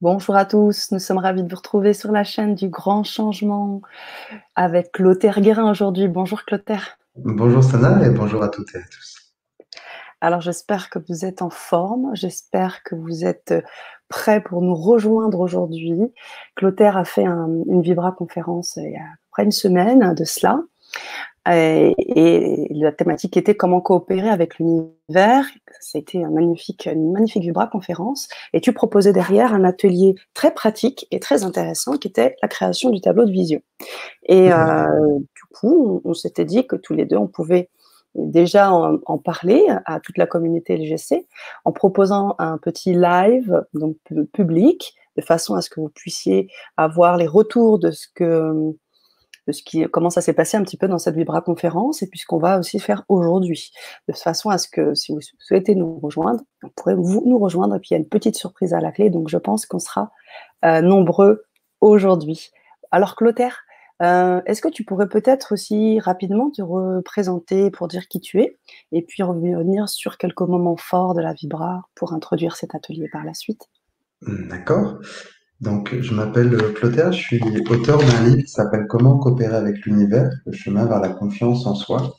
Bonjour à tous, nous sommes ravis de vous retrouver sur la chaîne du Grand Changement avec Clotaire Guérin aujourd'hui. Bonjour Clotaire. Bonjour Sana et bonjour à toutes et à tous. Alors j'espère que vous êtes en forme, j'espère que vous êtes prêts pour nous rejoindre aujourd'hui. Clotaire a fait une Vibra conférence il y a à peu près une semaine de cela. Et la thématique était comment coopérer avec l'univers. C'était une magnifique Vibra conférence. Et tu proposais derrière un atelier très pratique et très intéressant qui était la création du tableau de vision. Et Tout à fait. du coup, on s'était dit que tous les deux, on pouvait déjà en parler à toute la communauté LGC en proposant un petit live donc public de façon à ce que vous puissiez avoir les retours comment ça s'est passé un petit peu dans cette Vibra conférence et puis ce qu'on va aussi faire aujourd'hui. De façon à ce que si vous souhaitez nous rejoindre, vous pourrez nous rejoindre et puis il y a une petite surprise à la clé, donc je pense qu'on sera nombreux aujourd'hui. Alors Clotaire, est-ce que tu pourrais peut-être aussi rapidement te représenter pour dire qui tu es et puis revenir sur quelques moments forts de la Vibra pour introduire cet atelier par la suite? D'accord. Donc, je m'appelle Clotaire, je suis auteur d'un livre qui s'appelle Comment coopérer avec l'univers, le chemin vers la confiance en soi.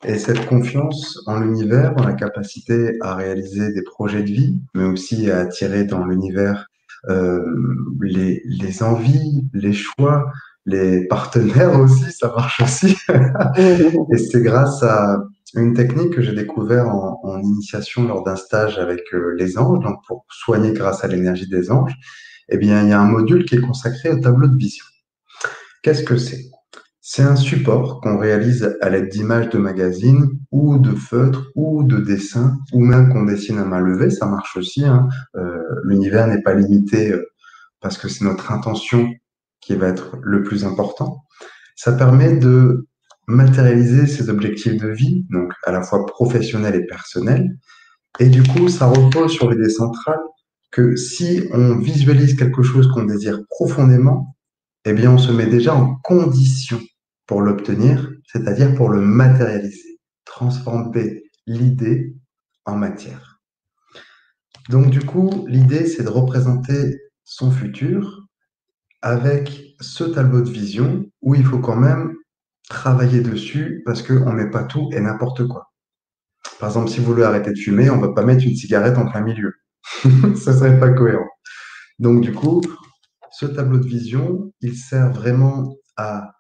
Et cette confiance en l'univers, en la capacité à réaliser des projets de vie, mais aussi à attirer dans l'univers euh, les envies, les choix, les partenaires aussi, ça marche aussi. Et c'est grâce à une technique que j'ai découvert en initiation lors d'un stage avec les anges, donc pour soigner grâce à l'énergie des anges, eh bien, il y a un module qui est consacré au tableau de vision. Qu'est-ce que c'est? C'est un support qu'on réalise à l'aide d'images de magazines ou de feutres ou de dessins ou même qu'on dessine à main levée, ça marche aussi, hein. L'univers n'est pas limité parce que c'est notre intention qui va être le plus important. Ça permet de matérialiser ses objectifs de vie, donc à la fois professionnels et personnels. Et du coup, ça repose sur l'idée centrale que si on visualise quelque chose qu'on désire profondément, eh bien, on se met déjà en condition pour l'obtenir, c'est-à-dire pour le matérialiser, transformer l'idée en matière. Donc, du coup, l'idée, c'est de représenter son futur avec ce tableau de vision où il faut quand même travailler dessus parce qu'on ne met pas tout et n'importe quoi. Par exemple, si vous voulez arrêter de fumer, on ne va pas mettre une cigarette en plein milieu. Ça ne serait pas cohérent. Donc, du coup, ce tableau de vision, il sert vraiment à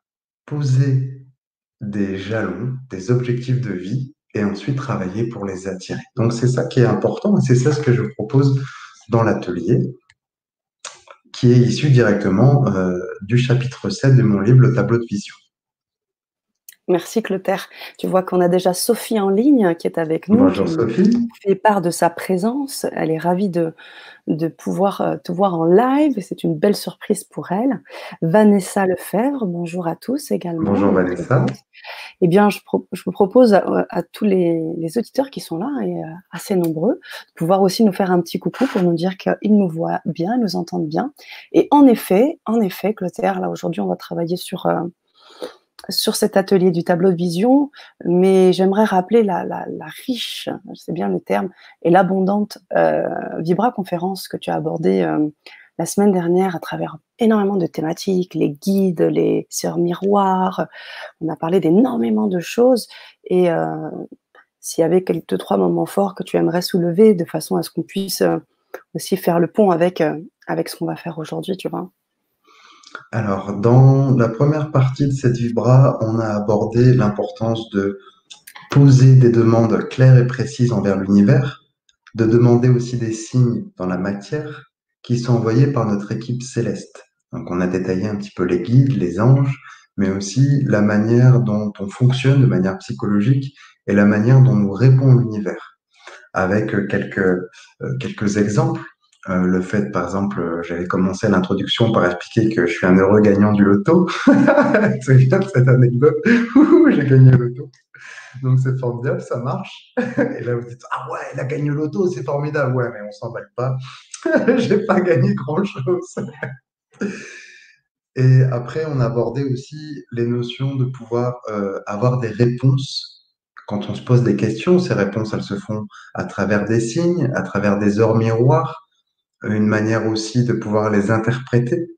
poser des jalons, des objectifs de vie et ensuite travailler pour les attirer. Donc, c'est ça qui est important et c'est ça ce que je propose dans l'atelier qui est issu directement du chapitre 7 de mon livre, Le tableau de vision. Merci Clotaire. Tu vois qu'on a déjà Sophie en ligne qui est avec nous, qui Bonjour nous Sophie. fait part de sa présence. Elle est ravie de pouvoir te voir en live et c'est une belle surprise pour elle. Vanessa Lefebvre, bonjour à tous également Bonjour et Vanessa. présente. Eh bien, je vous propose à tous les auditeurs qui sont là, et assez nombreux, de pouvoir aussi nous faire un petit coucou pour nous dire qu'ils nous voient bien, nous entendent bien. Et en effet, Clotaire, là aujourd'hui, on va travailler sur cet atelier du tableau de vision, mais j'aimerais rappeler la riche, c'est bien le terme, et l'abondante Vibra conférence que tu as abordée la semaine dernière à travers énormément de thématiques, les guides, les sœurs miroirs. On a parlé d'énormément de choses et s'il y avait quelques trois moments forts que tu aimerais soulever de façon à ce qu'on puisse aussi faire le pont avec ce qu'on va faire aujourd'hui, tu vois. Alors, dans la première partie de cette vibra, on a abordé l'importance de poser des demandes claires et précises envers l'univers, de demander aussi des signes dans la matière qui sont envoyés par notre équipe céleste. Donc, on a détaillé un petit peu les guides, les anges, mais aussi la manière dont on fonctionne de manière psychologique et la manière dont nous répond l'univers, avec quelques exemples. Le fait, par exemple, j'avais commencé l'introduction par expliquer que je suis un heureux gagnant du loto. C'est bien cette anecdote. J'ai gagné le loto. Donc c'est formidable, ça marche. Et là, vous dites, ah ouais, il a gagné le loto, c'est formidable. Ouais, mais on s'emballe pas. J'ai pas gagné grand-chose. Et après, on a abordé aussi les notions de pouvoir avoir des réponses. Quand on se pose des questions, ces réponses, elles se font à travers des signes, à travers des heures miroirs, une manière aussi de pouvoir les interpréter.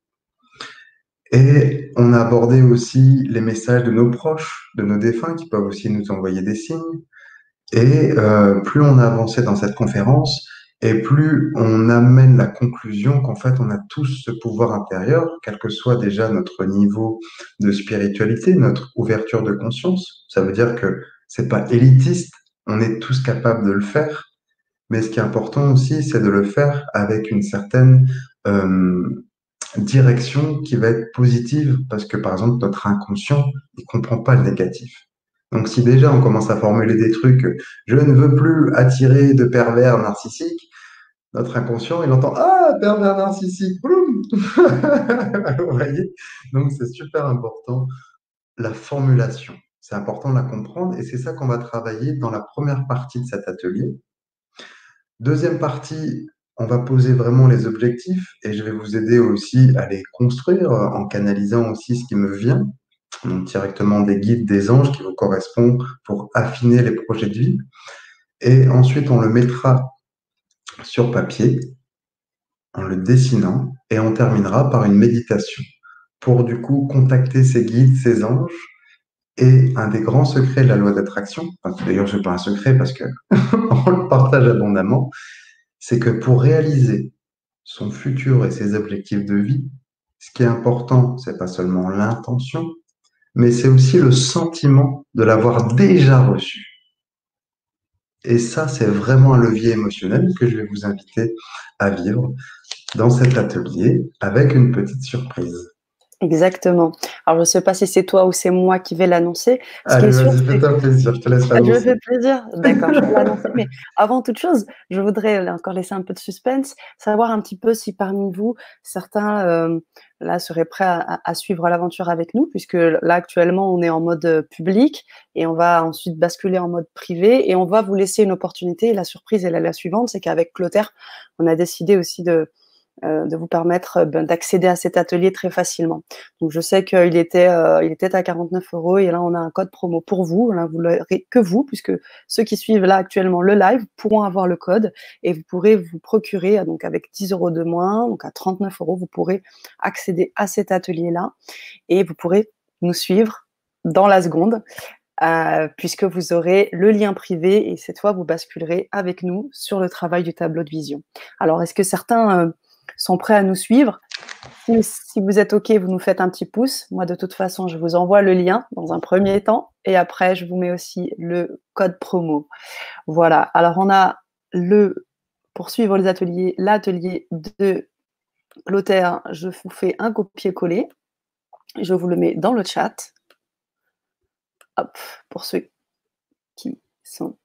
Et on a abordé aussi les messages de nos proches, de nos défunts, qui peuvent aussi nous envoyer des signes. Et plus on a avancé dans cette conférence, et plus on amène la conclusion qu'en fait, on a tous ce pouvoir intérieur, quel que soit déjà notre niveau de spiritualité, notre ouverture de conscience. Ça veut dire que c'est pas élitiste, on est tous capables de le faire. Mais ce qui est important aussi, c'est de le faire avec une certaine direction qui va être positive, parce que par exemple, notre inconscient, il comprend pas le négatif. Donc si déjà on commence à formuler des trucs, je ne veux plus attirer de pervers narcissiques, notre inconscient, il entend ah, pervers narcissique, boum. Vous voyez? Donc c'est super important la formulation. C'est important de la comprendre et c'est ça qu'on va travailler dans la première partie de cet atelier. Deuxième partie, on va poser vraiment les objectifs et je vais vous aider aussi à les construire en canalisant aussi ce qui me vient, donc directement des guides, des anges qui vous correspondent pour affiner les projets de vie. Et ensuite, on le mettra sur papier en le dessinant et on terminera par une méditation pour du coup contacter ces guides, ces anges. Et un des grands secrets de la loi d'attraction, enfin, d'ailleurs, ce n'est pas un secret parce que on le partage abondamment, c'est que pour réaliser son futur et ses objectifs de vie, ce qui est important, c'est pas seulement l'intention, mais c'est aussi le sentiment de l'avoir déjà reçu. Et ça, c'est vraiment un levier émotionnel que je vais vous inviter à vivre dans cet atelier avec une petite surprise. Exactement. Alors, je ne sais pas si c'est toi ou c'est moi qui vais l'annoncer. Ce qui est Allez, sûr, vas-y, c'est fais-toi plaisir, je te laisse je me l'annoncer. fais plaisir. D'accord, je vais l'annoncer. Mais avant toute chose, je voudrais encore laisser un peu de suspense, savoir un petit peu si parmi vous, certains là seraient prêts à suivre l'aventure avec nous, puisque là actuellement on est en mode public et on va ensuite basculer en mode privé et on va vous laisser une opportunité. Et la surprise, elle est la suivante, c'est qu'avec Clotaire, on a décidé aussi de vous permettre d'accéder à cet atelier très facilement. Donc je sais qu'il était à 49 € et là on a un code promo pour vous. Là vous l'aurez que vous, puisque ceux qui suivent là actuellement le live pourront avoir le code et vous pourrez vous procurer, donc avec 10 € de moins, donc à 39 €, vous pourrez accéder à cet atelier-là et vous pourrez nous suivre dans la seconde. Puisque vous aurez le lien privé et cette fois vous basculerez avec nous sur le travail du tableau de vision. Alors est-ce que certains sont prêts à nous suivre? Si vous êtes OK, vous nous faites un petit pouce. Moi, de toute façon, je vous envoie le lien dans un premier temps et après, je vous mets aussi le code promo. Voilà. Alors, on a pour suivre les ateliers, l'atelier de Clotaire. Je vous fais un copier-coller. Je vous le mets dans le chat. Hop, pour ceux qui sont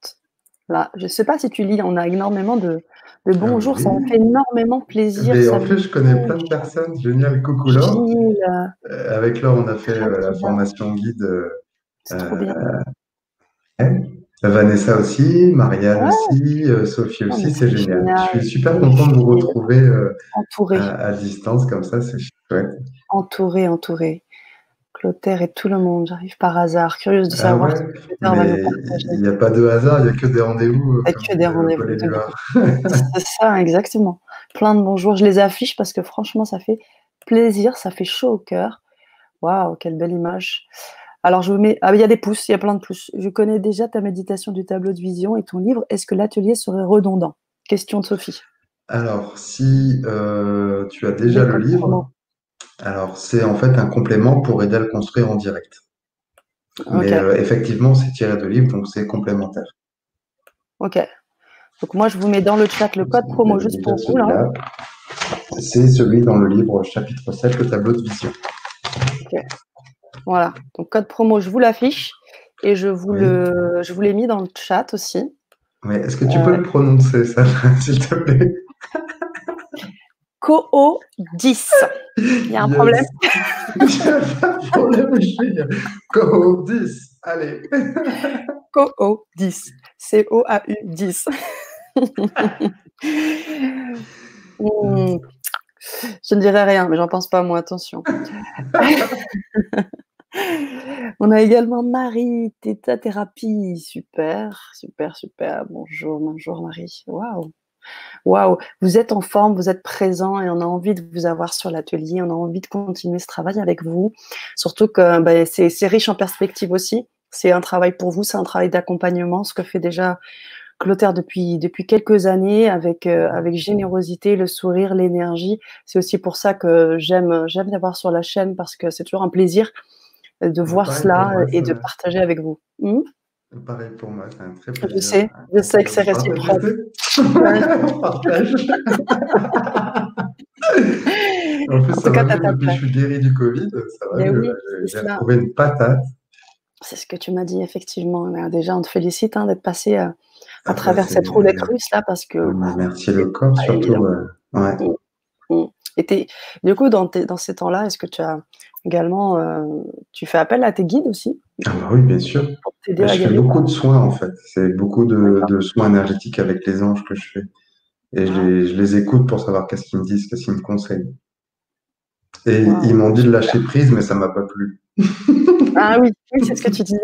là. Je ne sais pas si tu lis, on a énormément de bonjour. Ça me Oui. fait énormément plaisir. Mais Ça en me plus, je connais plein de touche. personnes. Génial, coucou Laure. Gilles, Avec Laure, on a fait la Khadija, formation guide. c'est trop Euh, bien. ouais. Vanessa aussi, Marianne Ouais, aussi, Sophie non, mais aussi, c'est c'est génial. Je génial. suis super Et content de vous puis, retrouver entouré, à distance comme ça, c'est chouette. entouré, entouré. Clotaire et tout le monde, j'arrive par hasard, curieuse de Ah savoir ouais, ce que Clotaire va nous mais partager. il n'y a pas de hasard, il n'y a que des rendez-vous, Et comme que des dit rendez-vous Paul de Éluard. groupe. C'est ça, exactement. Plein de bonjours, je les affiche parce que franchement, ça fait plaisir, ça fait chaud au cœur. Waouh, quelle belle image. Alors, je vous mets. Ah, il y a des pouces, il y a plein de pouces. Je connais déjà ta méditation du tableau de vision et ton livre. Est-ce que l'atelier serait redondant? Question de Sophie. Alors, si tu as déjà Des le codes promo. livre, alors c'est en fait un complément pour aider à le construire en direct. Ok, Mais effectivement, c'est tiré de livre, donc c'est complémentaire. ok. Donc moi, je vous mets dans le chat le code Il y promo avait juste déjà pour vous, là. celui-là. C'est celui dans le livre chapitre 7, le tableau de vision. Ok. Voilà. Donc code promo, je vous l'affiche et Oui. je vous l'ai mis dans le chat aussi. Mais est-ce que tu peux le prononcer, ça, s'il te plaît? CO10. Il y a un problème? Yes. Il n'y a pas de problème, je vais dire. Go 10. Allez. CO10. COAU 10. Hmm. Je ne dirai rien, mais j'en pense pas moi, attention. On a également Marie, Theta Thérapie. Super, super, super. Bonjour, bonjour Marie. Waouh. Waouh, vous êtes en forme, vous êtes présent et on a envie de vous avoir sur l'atelier, on a envie de continuer ce travail avec vous. Surtout que c'est riche en perspectives aussi. C'est un travail pour vous, c'est un travail d'accompagnement, ce que fait déjà Clotaire depuis quelques années avec générosité, le sourire, l'énergie. C'est aussi pour ça que j'aime d'avoir sur la chaîne parce que c'est toujours un plaisir de voir Pareil pour cela moi, et de partager avec vous. pareil pour moi, c'est un très Je plaisir. sais, je sais que c'est On réciproque. On partage. En plus, En ça tout cas, va tu as mieux ta depuis que je place. suis guéri du Covid, ça va Mais mieux. oui, Là. c'est J'ai cela. retrouvé une patate. C'est ce que tu m'as dit, effectivement. Déjà, on te félicite d'être passé à Ah bah, travers cette roulette russe là parce que on me remercie le corps, c'est pas surtout. évident. Ouais. Mm, mm. Du coup, dans ces temps-là, est-ce que tu as également, tu fais appel à tes guides aussi Ah bah oui, bien sûr. pour t'aider Mais à je fais guérir? beaucoup de soins, en fait. C'est beaucoup D'accord. de soins énergétiques avec les anges que je fais. Et Waouh, je les écoute pour savoir qu'est-ce qu'ils me disent, qu'est-ce qu'ils me conseillent. Et ils waouh, m'ont dit de lâcher super. prise, mais ça m'a pas plu. Ah oui, oui, c'est ce que tu disais.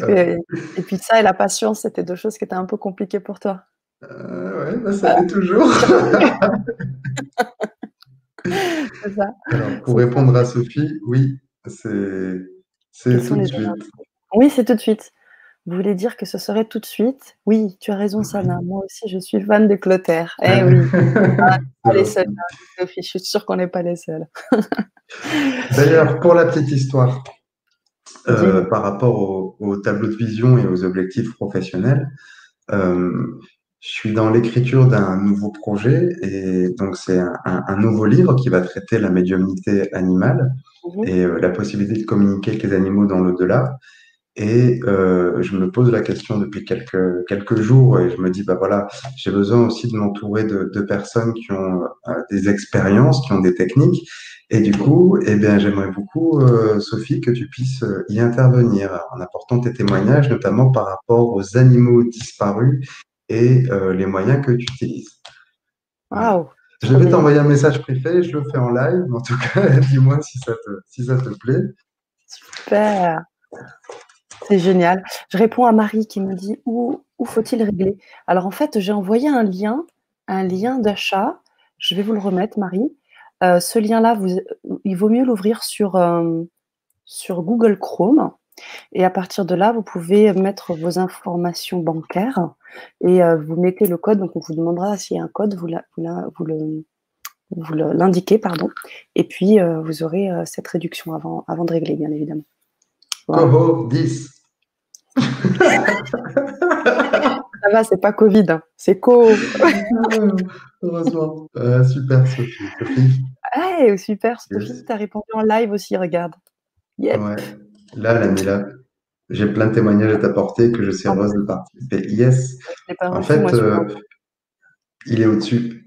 Euh, Et puis ça et la patience, c'était deux choses qui étaient un peu compliquées pour toi. ouais, bah, ça l'est toujours. Tu reviens, c'est ça. Alors, pour C'est ça. répondre à Sophie, oui, c'est Quels c'est sont tout de les suite. énergies? Oui, c'est tout de suite. Vous voulez dire que ce serait tout de suite? Oui, tu as raison, Sana. Oui. Moi aussi, je suis fan de Clotaire. Eh oui, C'est pas les seuls, gentil. Sophie. Je suis sûre qu'on n'est pas les seuls. D'ailleurs, pour la petite histoire, Dis-moi. par rapport au tableau de vision et aux objectifs professionnels, euh, je suis dans l'écriture d'un nouveau projet et donc c'est un nouveau livre qui va traiter la médiumnité animale Mhm. et la possibilité de communiquer avec les animaux dans l'au-delà. Et je me pose la question depuis quelques jours et je me dis, bah voilà, j'ai besoin aussi de m'entourer de personnes qui ont des expériences, qui ont des techniques. Et du coup, eh bien, j'aimerais beaucoup, Sophie, que tu puisses y intervenir en apportant tes témoignages, notamment par rapport aux animaux disparus et les moyens que tu utilises. Voilà. Waouh, Je trop vais bien. t'envoyer un message privé, je le fais en live, mais en tout cas, dis-moi si ça te plaît. Super. C'est génial. Je réponds à Marie qui me dit où faut-il régler? Alors en fait, j'ai envoyé un lien d'achat. Je vais vous le remettre, Marie. Ce lien-là, il vaut mieux l'ouvrir sur Google Chrome. Et à partir de là, vous pouvez mettre vos informations bancaires et vous mettez le code. Donc, on vous demandera s'il y a un code, l'indiquez, pardon. Et puis, vous aurez cette réduction avant de régler, bien évidemment. Voilà. Coho 10. Ça va, c'est pas Covid, hein. C'est Co. Heureusement. Super, Sophie. Sophie, Hey, super, Sophie, yes. tu as répondu en live aussi, regarde. Yep. Ouais. Là, Lamila, j'ai plein de témoignages à t'apporter que je suis Ah, heureuse de participer. Yes. je l'ai pas En reçu, moi, fait, celui-là. il est au-dessus.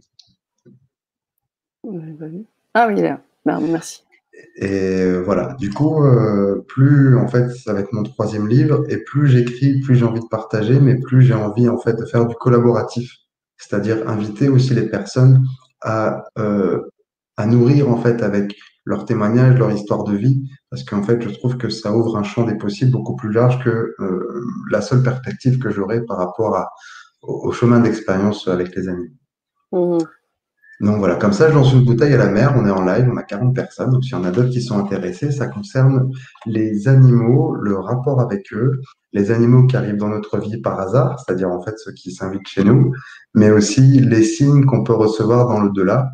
Ah oui, il est là. Merci. Et voilà. Du coup, plus, en fait, ça va être mon troisième livre, et plus j'écris, plus j'ai envie de partager, mais plus j'ai envie, en fait, de faire du collaboratif. C'est-à-dire inviter aussi les personnes à, euh, à nourrir en fait avec leurs témoignages, leur histoire de vie, parce qu'en fait, je trouve que ça ouvre un champ des possibles beaucoup plus large que la seule perspective que j'aurais par rapport au chemin d'expérience avec les amis. Mhm. Donc voilà, comme ça, je lance une bouteille à la mer, on est en live, on a 40 personnes, donc s'il y en a d'autres qui sont intéressés, ça concerne les animaux, le rapport avec eux, les animaux qui arrivent dans notre vie par hasard, c'est-à-dire en fait ceux qui s'invitent chez nous, mais aussi les signes qu'on peut recevoir dans l'au-delà,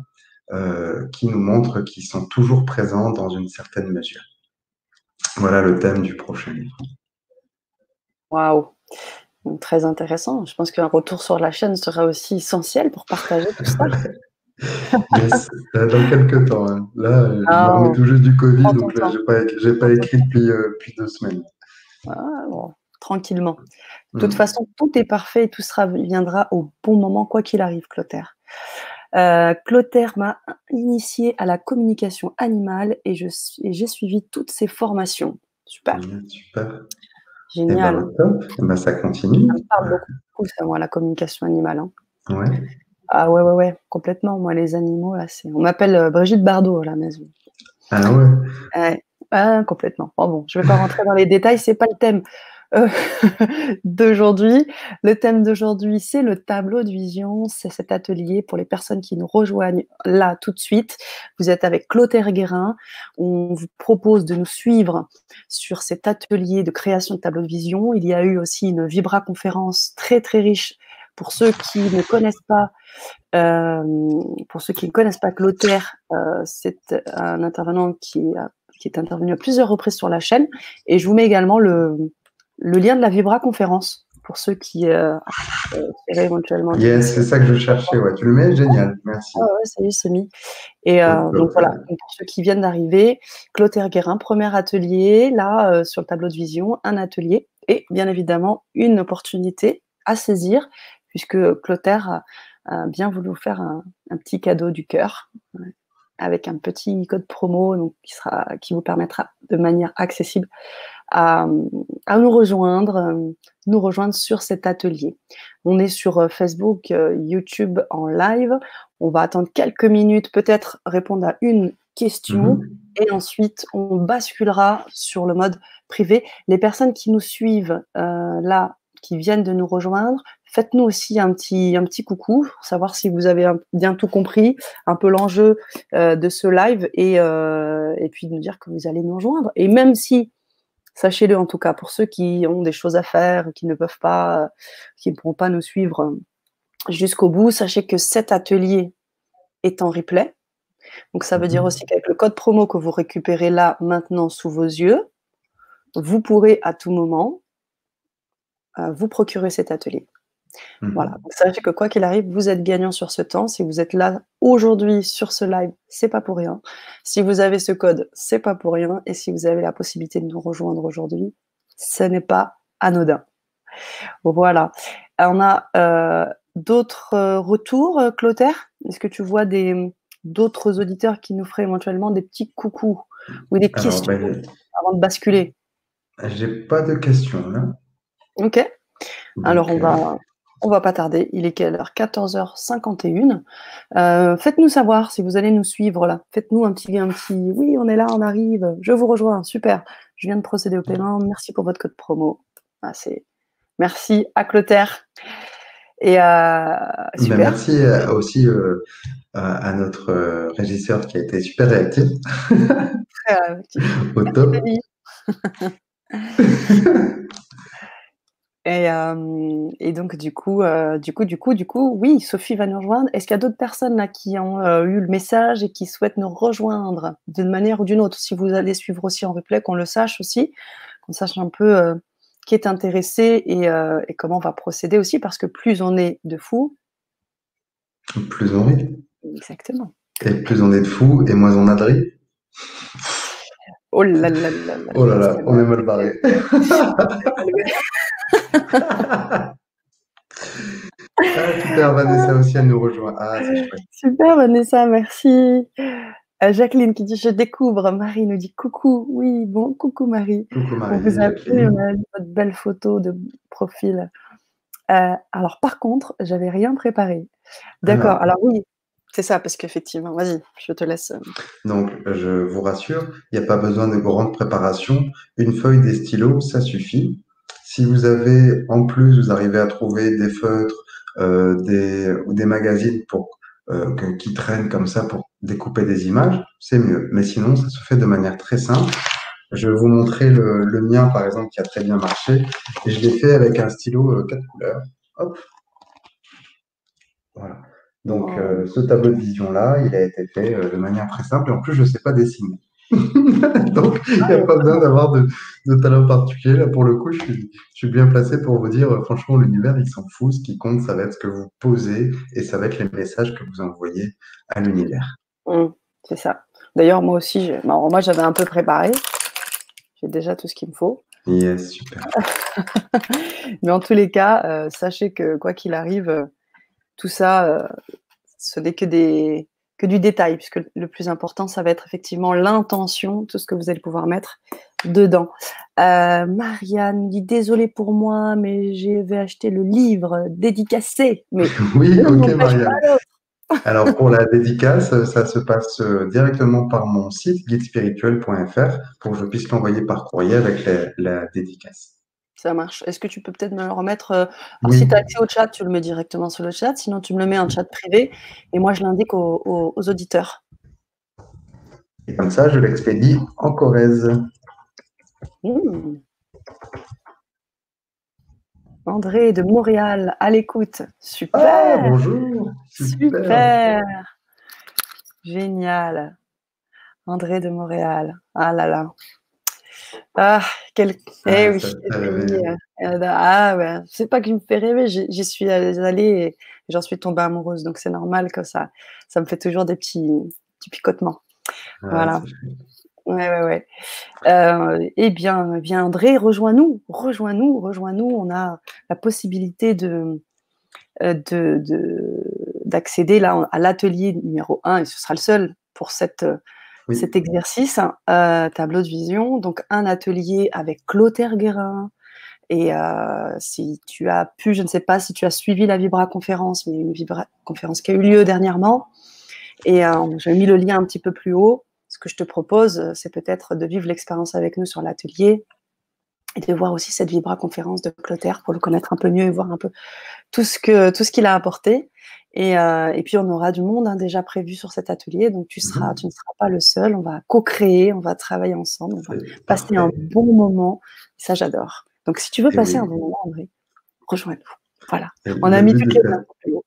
qui nous montrent qu'ils sont toujours présents dans une certaine mesure. Voilà le thème du prochain livre. Waouh. Donc, très intéressant. Je pense qu'un retour sur la chaîne sera aussi essentiel pour partager tout ça. Yes, dans quelques temps. Hein. Là, je me remets Ah, tout juste du Covid, prends ton donc là, temps. j'ai Prends pas ton écrit temps. depuis 2 semaines. Ah, bon, tranquillement. De toute Hmm. façon, tout est parfait et tout viendra au bon moment, quoi qu'il arrive, Clotaire. Clotaire m'a initié à la communication animale et j'ai suivi toutes ses formations. Super, Super. Et ben génial. au top. Et ben ça continue. Ça me parle beaucoup, ça, moi, la communication animale. Hein. Ouais. Ah ouais, ouais, ouais, complètement. Moi, les animaux, là, on m'appelle Brigitte Bardot à la maison. Ah ouais. Ouais, complètement. Bon, je ne vais pas rentrer dans les détails, c'est pas le thème. euh, d'aujourd'hui. Le thème d'aujourd'hui, c'est le tableau de vision. C'est cet atelier pour les personnes qui nous rejoignent là tout de suite. Vous êtes avec Clotaire Guérin. On vous propose de nous suivre sur cet atelier de création de tableau de vision. Il y a eu aussi une Vibra conférence très très riche pour ceux qui ne connaissent pas. Clotaire, c'est un intervenant qui est intervenu à plusieurs reprises sur la chaîne. Et je vous mets également le lien de la Vibra conférence pour ceux qui seraient éventuellement Yes, c'est ça que je cherchais. Ouais, tu le mets, génial, merci. Ah ouais, ça y est, c'est mis. Et donc voilà, donc pour ceux qui viennent d'arriver, Clotaire Guérin, premier atelier, là, sur le tableau de vision, un atelier et bien évidemment une opportunité à saisir, puisque Clotaire a bien voulu vous faire un petit cadeau du cœur, avec un petit code promo donc, qui vous permettra de manière accessible à nous rejoindre sur cet atelier. On est sur Facebook, YouTube en live. On va attendre quelques minutes, peut-être répondre à une question et ensuite on basculera sur le mode privé. Les personnes qui nous suivent là, qui viennent de nous rejoindre, faites-nous aussi un petit coucou pour savoir si vous avez bien tout compris, un peu l'enjeu de ce live et puis de nous dire que vous allez nous rejoindre. Et même si, sachez-le en tout cas, pour ceux qui ont des choses à faire, qui ne peuvent pas, qui ne pourront pas nous suivre jusqu'au bout, sachez que cet atelier est en replay. Donc ça veut dire aussi qu'avec le code promo que vous récupérez là, maintenant, sous vos yeux, vous pourrez à tout moment vous procurer cet atelier. Voilà, donc sachez que quoi qu'il arrive, vous êtes gagnant sur ce temps. Si vous êtes là aujourd'hui sur ce live, c'est pas pour rien. Si vous avez ce code, c'est pas pour rien. Et si vous avez la possibilité de nous rejoindre aujourd'hui, ce n'est pas anodin. Voilà. On a d'autres retours, Clotaire? Est-ce que tu vois d'autres auditeurs qui nous feraient éventuellement des petits coucous ou des questions avant de basculer? J'ai pas de questions là. Ok. Alors on va pas tarder. Il est quelle heure? 14h51. Faites-nous savoir si vous allez nous suivre là. Faites-nous un petit oui, on est là, on arrive, je vous rejoins, super. Je viens de procéder au paiement, merci pour votre code promo. Merci à Clotaire. Et super. Merci aussi à notre régisseur qui a été super réactif. Au top. Et donc du coup, oui, Sophie va nous rejoindre. Est-ce qu'il y a d'autres personnes là qui ont eu le message et qui souhaitent nous rejoindre d'une manière ou d'une autre? Si vous allez suivre aussi en replay, qu'on le sache aussi, qu'on sache un peu qui est intéressé et comment on va procéder aussi, parce que plus on est de fous, plus on rit. Exactement. Et plus on est de fous, et moins on a de rire. Oh là là là là. Oh là là, on est mal barré. Super, Vanessa aussi, elle nous rejoint. Ah, c'est chouette. Super, Vanessa, merci. Jacqueline qui dit « Je découvre ». Marie nous dit « Coucou ». Oui, bon, coucou Marie. Coucou Marie. On vous a vu, on a vu votre belle photo de profil. Alors, par contre, j'avais rien préparé. D'accord, alors oui, c'est ça, parce qu'effectivement, vas-y, je te laisse. Donc, je vous rassure, il n'y a pas besoin de grande préparation. Une feuille, des stylos, ça suffit. Si vous avez, en plus, vous arrivez à trouver des feutres ou des magazines qui traînent comme ça pour découper des images, c'est mieux. Mais sinon, ça se fait de manière très simple. Je vais vous montrer le mien, par exemple, qui a très bien marché. Et je l'ai fait avec un stylo 4 couleurs. Hop. Voilà. Donc, ce tableau de vision-là, il a été fait de manière très simple. Et en plus, je ne sais pas dessiner. Donc, il n'y a pas besoin d'avoir de talent particulier. Là, pour le coup, je suis bien placé pour vous dire, franchement, l'univers, il s'en fout. Ce qui compte, ça va être ce que vous posez et ça va être les messages que vous envoyez à l'univers. C'est ça. D'ailleurs, moi aussi, moi, j'avais un peu préparé. J'ai déjà tout ce qu'il me faut. Yes, super. Mais en tous les cas, sachez que quoi qu'il arrive, tout ça, ce n'est que du détail, puisque le plus important, ça va être effectivement l'intention, tout ce que vous allez pouvoir mettre dedans. Marianne dit « Désolée pour moi, mais j'ai acheté le livre dédicacé. » Mais oui, ok, Marianne. Alors, pour la dédicace, ça se passe directement par mon site guidespirituel.fr pour que je puisse l'envoyer par courrier avec la dédicace. Ça marche. Est-ce que tu peux peut-être me le remettre alors, si Oui, tu as accès au chat, tu le mets directement sur le chat. Sinon, tu me le mets en chat privé et moi, je l'indique aux auditeurs. et comme ça, je l'expédie en Corrèze. Mmh. André de Montréal, à l'écoute. Ah, Super, bonjour, super. super, génial. André de Montréal. Ah là là. Ah, quel... Eh Ah, oui, ça te les fait rêver. pays. Ah ouais, c'est pas qu'il me fait rêver, j'y suis allée et j'en suis tombée amoureuse, donc c'est normal que ça me fait toujours des petits picotements. Ah, Voilà. c'est chouette. Ouais, ouais, ouais. Eh bien, André, rejoins-nous, rejoins-nous, rejoins-nous. On a la possibilité d'accéder là à l'atelier numéro 1, et ce sera le seul pour Oui, cet exercice, tableau de vision. Donc, un atelier avec Clotaire Guérin. Et si tu as pu, je ne sais pas si tu as suivi la Vibra conférence, mais il y a une Vibra conférence qui a eu lieu dernièrement. Et j'ai mis le lien un petit peu plus haut. Ce que je te propose, c'est peut-être de vivre l'expérience avec nous sur l'atelier et de voir aussi cette Vibra conférence de Clotaire pour le connaître un peu mieux et voir un peu tout ce qu'il a apporté. Et puis, on aura du monde déjà prévu sur cet atelier. Donc, tu ne seras pas le seul. On va co-créer, on va travailler ensemble, on va c'est passer un parfait. bon moment. Ça, j'adore. Donc, si tu veux Et passer un oui. bon moment, André, rejoins-nous. Voilà. Et On a le mis but toutes de les liens un peu plus haut.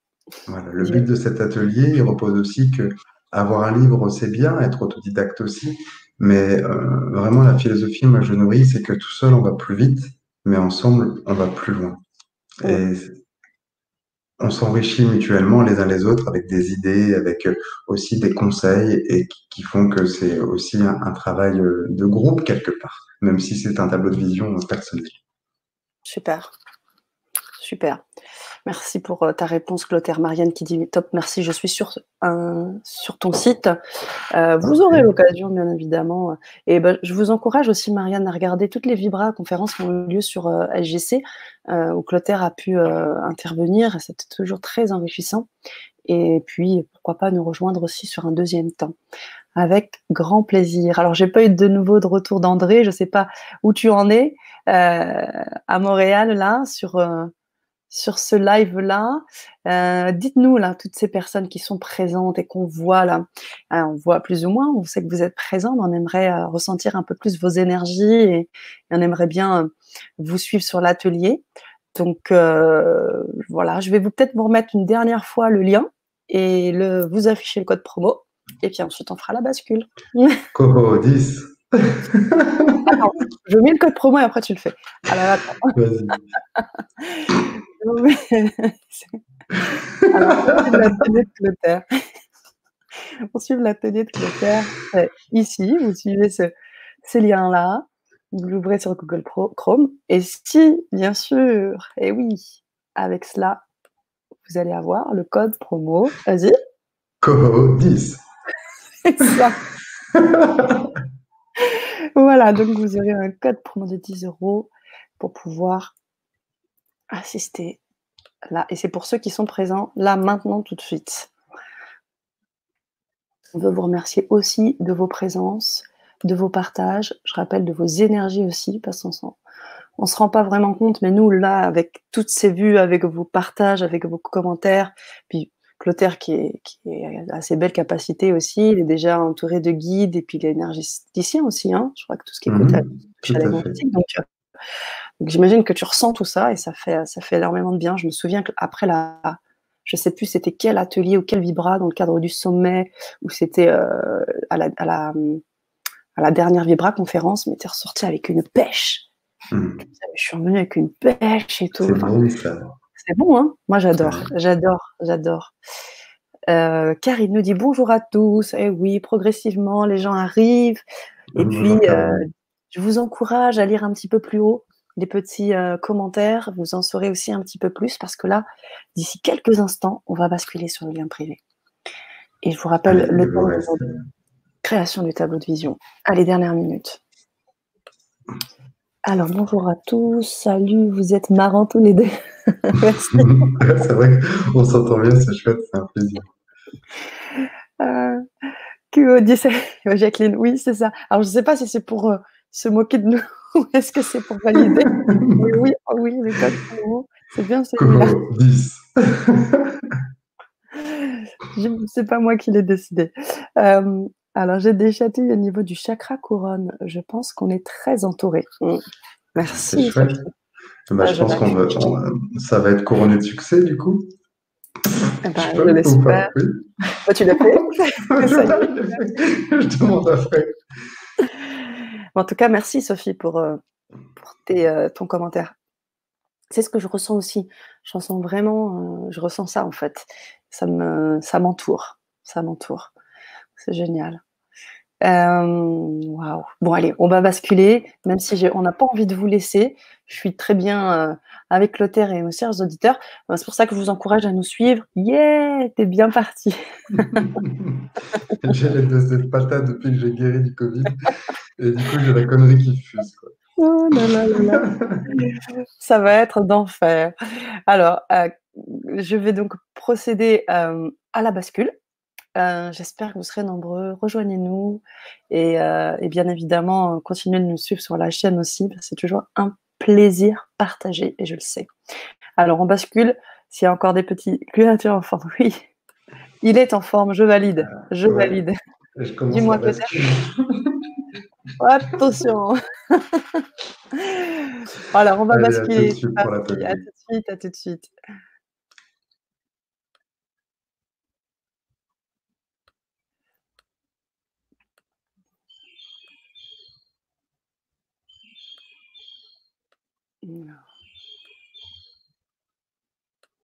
voilà, le but Dis-moi. de cet atelier, il repose aussi que avoir un livre, c'est bien, être autodidacte aussi, mais vraiment la philosophie, moi, je nourris, c'est que tout seul, on va plus vite, mais ensemble, on va plus loin. Mm. Et on s'enrichit mutuellement les uns les autres avec des idées, avec aussi des conseils, et qui font que c'est aussi un travail de groupe quelque part, même si c'est un tableau de vision personnel. Super. Super. Merci pour ta réponse, Clotaire. Marianne qui dit top, merci, je suis sur ton site. Vous aurez Parfait. l'occasion, bien évidemment. Et ben, je vous encourage aussi, Marianne, à regarder toutes les Vibra conférences qui ont eu lieu sur SGC, où Clotaire a pu intervenir. C'était toujours très enrichissant. Et puis, pourquoi pas nous rejoindre aussi sur un deuxième temps. Avec grand plaisir. Alors, j'ai pas eu de nouveau de retour d'André. Je sais pas où tu en es à Montréal, là, sur ce live-là. Dites-nous, là, toutes ces personnes qui sont présentes et qu'on voit là, on voit plus ou moins, on sait que vous êtes présents, mais on aimerait ressentir un peu plus vos énergies et on aimerait bien vous suivre sur l'atelier. Donc, voilà, je vais peut-être vous remettre une dernière fois le lien et vous afficher le code promo. Et puis ensuite, on fera la bascule. Coho 10. Attends, je mets le code promo et après tu le fais. Alors, attends. Vas-y. Alors, on suit l'atelier de Clotaire. On suit l'atelier de Clotaire. Ici, vous suivez ces liens-là. Vous l'ouvrez sur Google Chrome. Et si, bien sûr, et oui, avec cela, vous allez avoir le code promo. Vas-y. Coho 10. C'est ça. Voilà, donc vous aurez un code promo de 10 € pour pouvoir assister là. Et c'est pour ceux qui sont présents là, maintenant, tout de suite. On veut vous remercier aussi de vos présences, de vos partages, je rappelle de vos énergies aussi, parce qu'on se rend pas vraiment compte, mais nous, là, avec toutes ces vues, avec vos partages, avec vos commentaires, puis Clotaire qui a assez belle capacité aussi, il est déjà entouré de guides, et puis il est énergéticien aussi, hein, je crois que tout ce qui est côté Tout à fait. énergétique, donc j'imagine que tu ressens tout ça, et ça fait énormément de bien. Je me souviens qu'après je sais plus c'était quel atelier ou quel Vibra dans le cadre du sommet, où c'était à la dernière Vibra conférence, mais t'es ressorti avec une pêche. Je suis revenue avec une pêche et tout. C'est Enfin, beau ça. c'est bon, hein. Moi, j'adore, Ouais. j'adore, j'adore. Karine nous dit bonjour à tous. Eh oui, progressivement, les gens arrivent. Et puis, Bonjour Caroline. je vous encourage à lire un petit peu plus haut les petits commentaires. Vous en saurez aussi un petit peu plus parce que là, d'ici quelques instants, on va basculer sur le lien privé. Et je vous rappelle Allez, le il vous thème reste. d'aujourd'hui. Création du tableau de vision. Allez, dernière minute. Alors, bonjour à tous. Salut, vous êtes marrants tous les deux. Merci. C'est vrai qu'on s'entend bien, c'est chouette, c'est un plaisir. Que disait Jacqueline, oui, c'est ça. Alors, je ne sais pas si c'est pour se moquer de nous Ou est-ce que c'est pour valider? Oui, oui, oh oui, le code promo, c'est bien celui-là. Coco 10. C'est pas moi qui l'ai décidé. Alors j'ai des chatouilles au niveau du chakra couronne. Je pense qu'on est très entouré. C'est Merci chouette. Sophie. Bah, je Je pense l'affiche. ça va être couronné de succès, du coup. Eh Je ben, je peux ou l'espère. pas? Oui. Bah, tu l'as fait. Ça y est. Je demande après. En tout cas, merci Sophie pour ton commentaire. C'est ce que je ressens aussi. Je ressens vraiment, je ressens ça en fait. Ça m'entoure. Ça m'entoure. C'est génial. Waouh. Bon allez, on va basculer, même si on n'a pas envie de vous laisser. Je suis très bien avec Clotaire et nos chers auditeurs. C'est pour ça que je vous encourage à nous suivre. Yeah, t'es bien parti. J'ai les de cette patate depuis que j'ai guéri du Covid. Et du coup, j'ai la connerie qui fuse, quoi. Oh là là là là. Ça va être d'enfer. Alors, je vais donc procéder à la bascule. J'espère que vous serez nombreux. Rejoignez-nous et bien évidemment, continuez de nous suivre sur la chaîne aussi, parce que c'est toujours un plaisir partagé et je le sais. Alors on bascule, s'il y a encore des petits créatures en forme, oui, il est en forme, je valide, je Ouais, valide. et je commence la Dis-moi Clotaire. bascule. Attention! Alors on va Allez, à tout de basculer, c'est suite pour la parti. À tenue. tout de suite, à tout de suite.